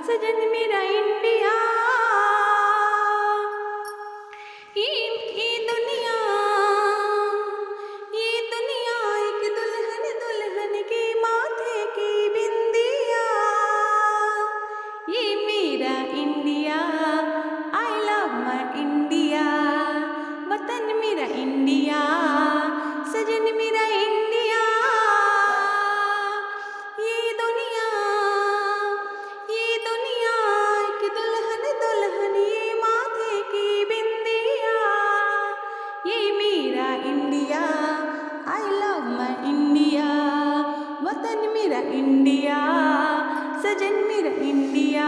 सजन मेरा इंडिया। ये दुनिया एक दुल्हन दुल्हन के माथे की बिंदिया। ये मेरा India, I love my India. वतन मेरा इंडिया, सजन मेरा इंडिया। ये दुनिया एक दुल्हन दुल्हन ये माथे की बिंदिया। ये मेरा India, I love my India. वतन मेरा इंडिया, सजन मेरा इंडिया।